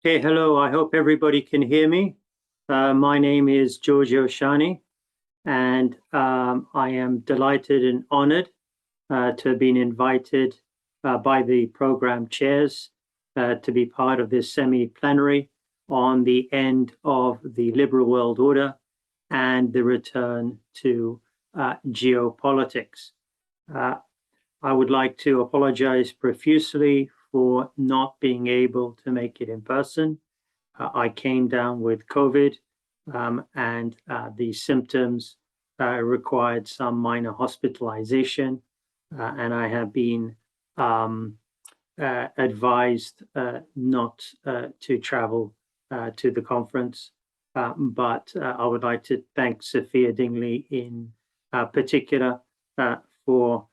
Okay, hello. I hope everybody can hear me. My name is Giorgio Shani, and I am delighted and honored to have been invited by the program chairs to be part of this semi-plenary on the end of the liberal world order and the return to geopolitics. I would like to apologize profusely for not being able to make it in person. I came down with COVID, and the symptoms required some minor hospitalization, and I have been advised not to travel to the conference. But I would like to thank Sophia Dingley in particular for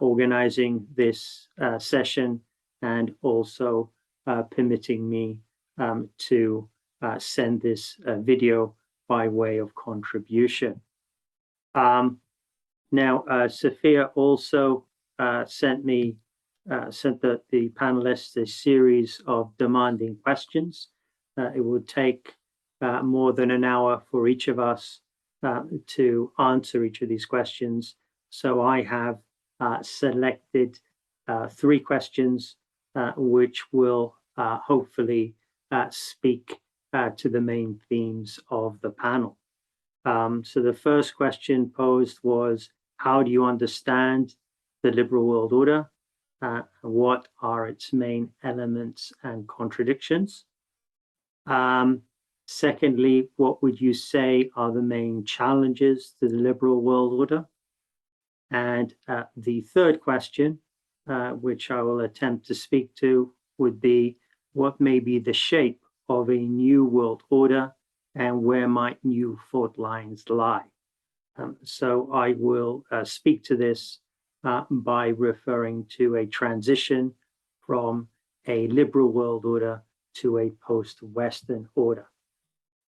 organizing this session and also permitting me to send this video by way of contribution. Now, Sophia also sent the panelists a series of demanding questions. It would take more than an hour for each of us to answer each of these questions. So I have selected 3 questions which will hopefully speak to the main themes of the panel. So the first question posed was, how do you understand the liberal world order? What are its main elements and contradictions? Secondly, what would you say are the main challenges to the liberal world order? And the third question, which I will attempt to speak to, would be, what may be the shape of a new world order and where might new fault lines lie? So I will speak to this by referring to a transition from a liberal world order to a post-Western order.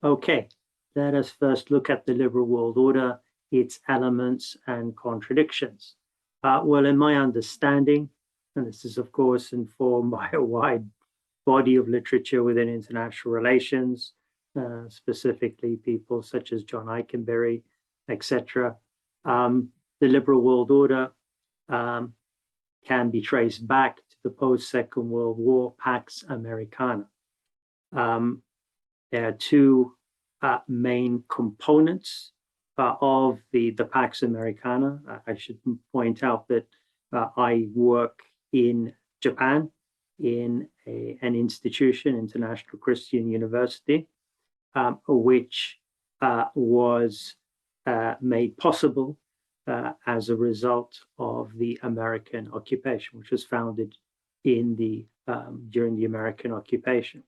Okay, let us first look at the liberal world order, its elements and contradictions. Well, in my understanding, and this is of course informed by a wide body of literature within international relations, specifically people such as John Eikenberry, etc. The liberal world order can be traced back to the post-Second World War Pax Americana. There are 2 main components of the Pax Americana. I should point out that I work in Japan in an institution, International Christian University, which was made possible as a result of the American occupation, which was founded in during the American occupation.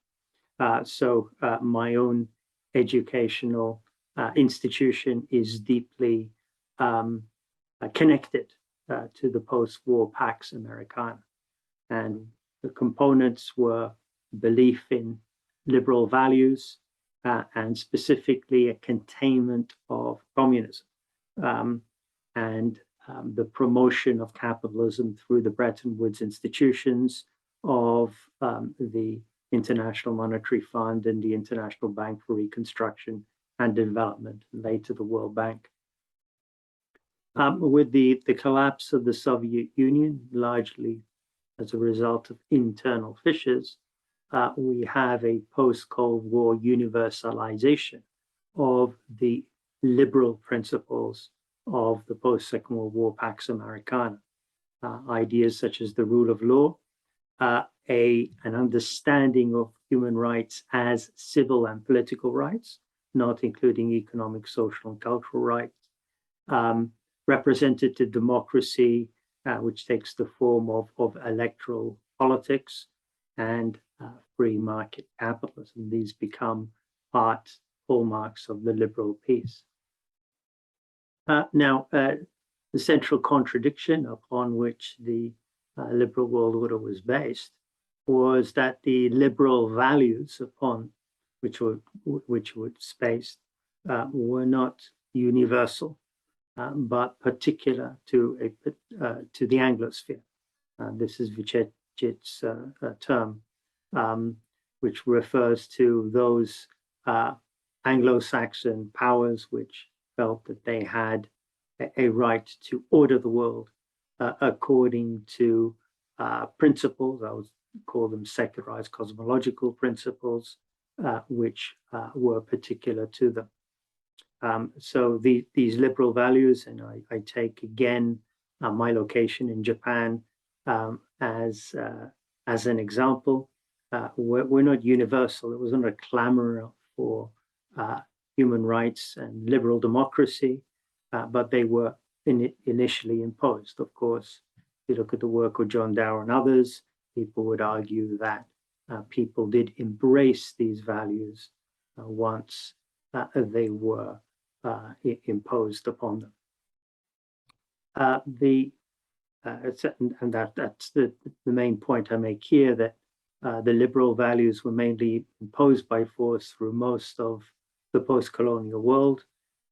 So my own educational institution is deeply connected to the post-war Pax Americana. And the components were belief in liberal values and specifically a containment of communism and the promotion of capitalism through the Bretton Woods institutions of the International Monetary Fund and the International Bank for Reconstruction and Development, and later the World Bank. With the collapse of the Soviet Union, largely as a result of internal fissures, we have a post-Cold War universalization of the liberal principles of the post-Second World War Pax Americana. Ideas such as the rule of law, an understanding of human rights as civil and political rights, not including economic, social, and cultural rights, representative democracy, which takes the form of electoral politics, and free market capitalism. These become hallmarks of the liberal piece. Now, the central contradiction upon which the liberal world order was based was that the liberal values upon which were based were not universal, but particular to the Anglosphere. This is Vicet's term, which refers to those Anglo-Saxon powers which felt that they had a right to order the world according to principles. I would call them secularized cosmological principles, which were particular to them. So these liberal values, and I take again my location in Japan as an example. We're not universal. It wasn't a clamor for human rights and liberal democracy, but they were initially imposed. Of course, if you look at the work of John Dower and others, people would argue that people did embrace these values once they were imposed upon them. And that's the main point I make here, that the liberal values were mainly imposed by force through most of the post-colonial world.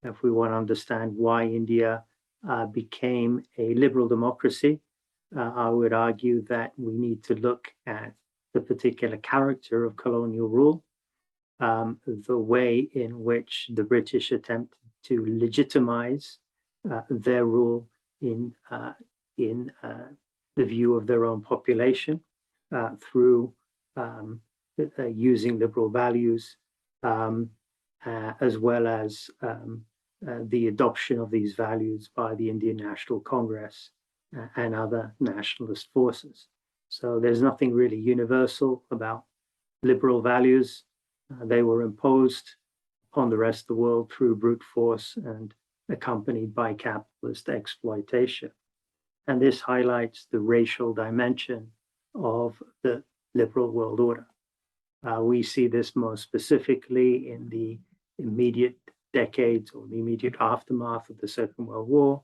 If we want to understand why India became a liberal democracy, I would argue that we need to look at the particular character of colonial rule, the way in which the British attempted to legitimize their rule in the view of their own population through using liberal values, as well as the adoption of these values by the Indian National Congress and other nationalist forces. So there's nothing really universal about liberal values. They were imposed upon the rest of the world through brute force and accompanied by capitalist exploitation. And this highlights the racial dimension of the liberal world order. We see this most specifically in the immediate decades or the immediate aftermath of the Second World War,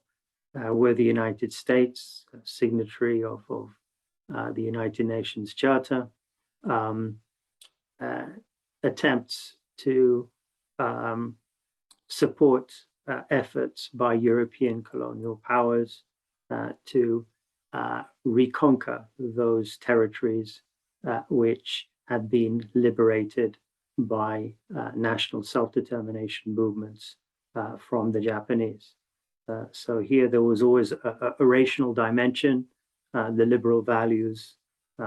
where the United States, signatory of the United Nations Charter, attempts to support efforts by European colonial powers to reconquer those territories which had been liberated by national self-determination movements from the Japanese. So here there was always a racial dimension. The liberal values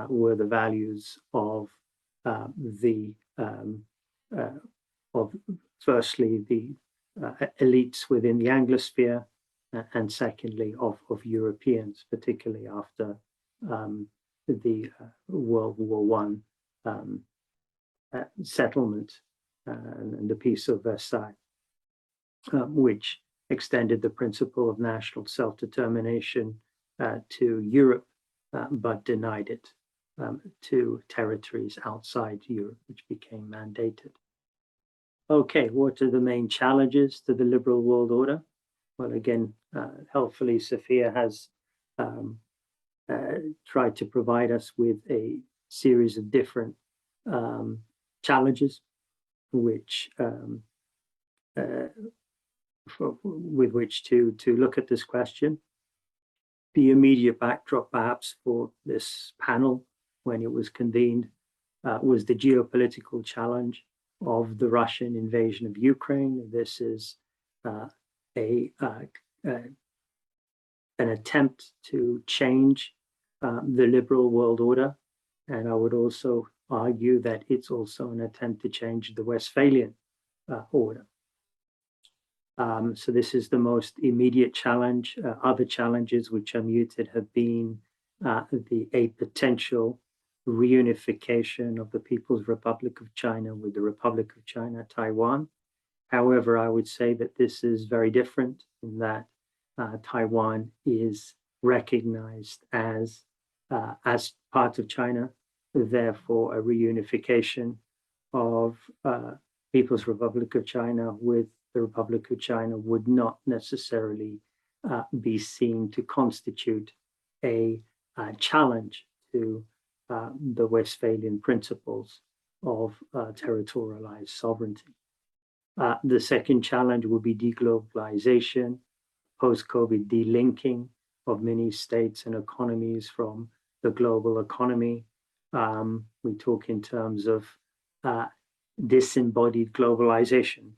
were the values of firstly the elites within the Anglosphere, and secondly of Europeans, particularly after the World War I settlement and the Peace of Versailles, which extended the principle of national self-determination to Europe, but denied it to territories outside Europe, which became mandated. Okay, what are the main challenges to the liberal world order? Well, again, helpfully, Sophia has tried to provide us with a series of different challenges, which with which to look at this question. The immediate backdrop, perhaps, for this panel when it was convened was the geopolitical challenge of the Russian invasion of Ukraine. This is an attempt to change the liberal world order, and I would also argue that it's also an attempt to change the Westphalian order. So this is the most immediate challenge. Other challenges which are muted have been a potential reunification of the People's Republic of China with the Republic of China, Taiwan. However, I would say that this is very different in that Taiwan is recognized as part of China. Therefore, a reunification of People's Republic of China with the Republic of China would not necessarily be seen to constitute a challenge to the Westphalian principles of territorialized sovereignty. The second challenge would be deglobalization, post-COVID delinking of many states and economies from the global economy. We talk in terms of disembodied globalization.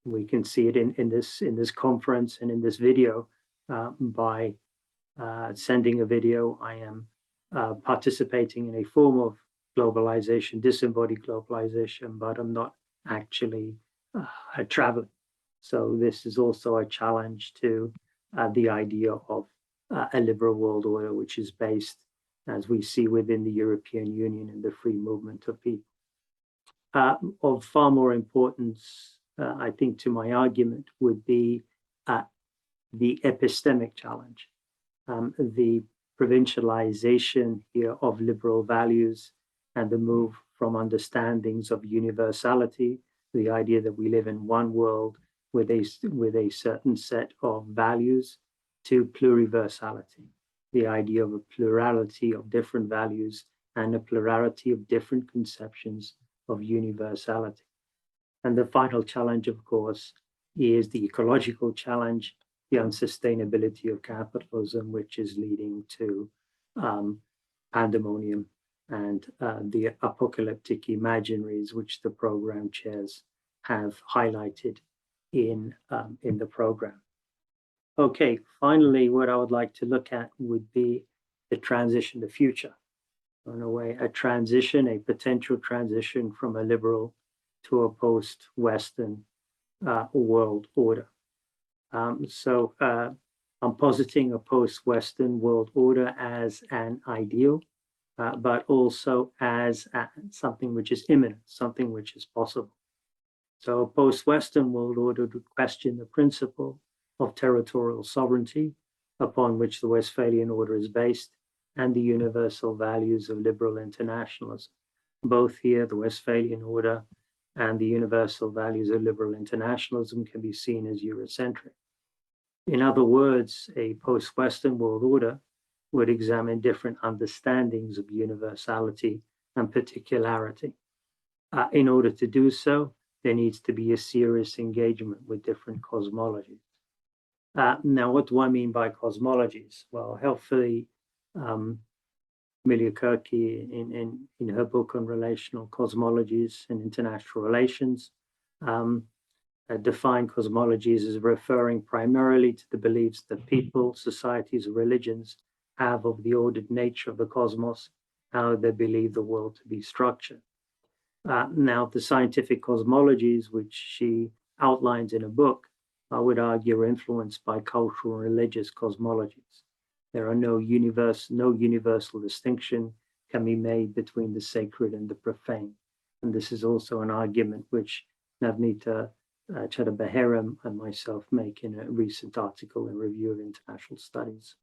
We can see it in this conference and in this video by sending a video. I am participating in a form of globalization, disembodied globalization, but I'm not actually traveling. So this is also a challenge to the idea of a liberal world order, which is based, as we see within the European Union, in the free movement of people. Of far more importance, I think, to my argument would be the epistemic challenge, the provincialization here of liberal values and the move from understandings of universality, the idea that we live in one world with a certain set of values, to pluriversality, the idea of a plurality of different values and a plurality of different conceptions of universality. And the final challenge, of course, is the ecological challenge, the unsustainability of capitalism, which is leading to pandemonium and the apocalyptic imaginaries which the program chairs have highlighted in the program. Okay, finally, what I would like to look at would be the transition, the future. In a way, a potential transition from a liberal to a post-Western world order. So I'm positing a post-Western world order as an ideal, but also as something which is imminent, something which is possible. So a post-Western world order would question the principle of territorial sovereignty upon which the Westphalian order is based, and the universal values of liberal internationalism. Both here, the Westphalian order and the universal values of liberal internationalism can be seen as Eurocentric. In other words, a post-Western world order would examine different understandings of universality and particularity. In order to do so, there needs to be a serious engagement with different cosmologies. Now, what do I mean by cosmologies? Well, helpfully, Emilia Kirky, in her book on relational cosmologies and international relations, define cosmologies as referring primarily to the beliefs that people, societies, or religions have of the ordered nature of the cosmos, how they believe the world to be structured. Now, the scientific cosmologies, which she outlines in a book, I would argue are influenced by cultural and religious cosmologies. There are no universal distinction can be made between the sacred and the profane. And this is also an argument which Navnita Chadha-Beheram and myself make in a recent article in Review of International Studies.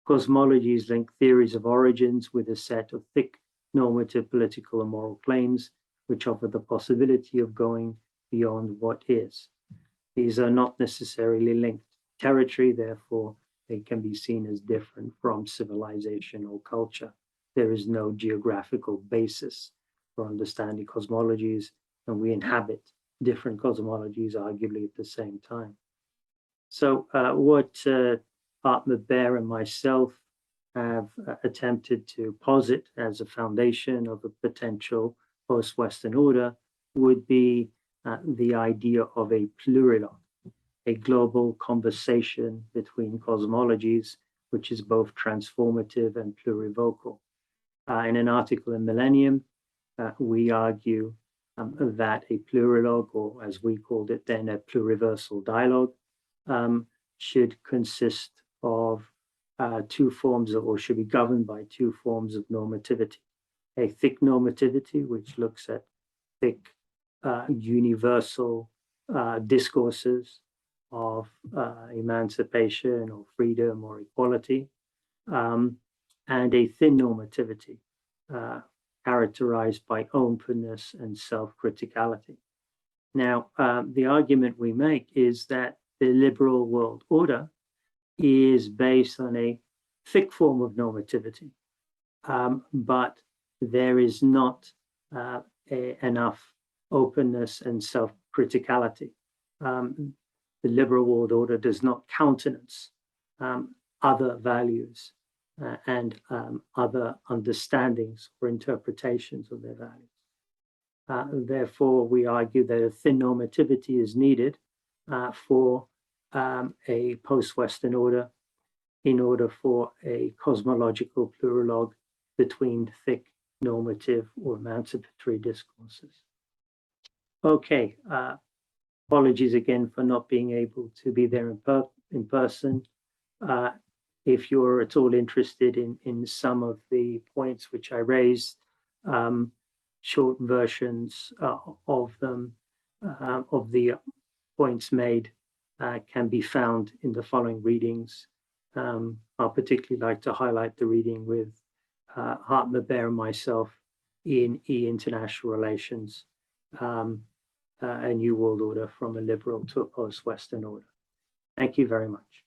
Cosmologies link theories of origins with a set of thick normative political and moral claims which offer the possibility of going beyond what is. These are not necessarily linked to territory, therefore they can be seen as different from civilization or culture. There is no geographical basis for understanding cosmologies, and we inhabit different cosmologies arguably at the same time. So what Atma Bear and myself have attempted to posit as a foundation of a potential post-Western order would be the idea of a plurilogue, a global conversation between cosmologies, which is both transformative and plurivocal. In an article in Millennium, we argue that a plurilogue, or as we called it then, a pluriversal dialogue, should consist of two forms of, or should be governed by two forms of normativity. A thick normativity, which looks at thick universal discourses of emancipation or freedom or equality, and a thin normativity characterized by openness and self-criticality. Now, the argument we make is that the liberal world order is based on a thick form of normativity, but there is not enough openness and self-criticality. The liberal world order does not countenance other values and other understandings or interpretations of their values. Therefore, we argue that a thin normativity is needed for a post-Western order in order for a cosmological pluralogue between thick normative or emancipatory discourses. Okay, apologies again for not being able to be there in person. If you're at all interested in some of the points which I raised, short versions of them, of the points made, can be found in the following readings. I'll particularly like to highlight the reading with Hartmut Bear and myself in International Relations, a new world order from a liberal to a post-Western order. Thank you very much.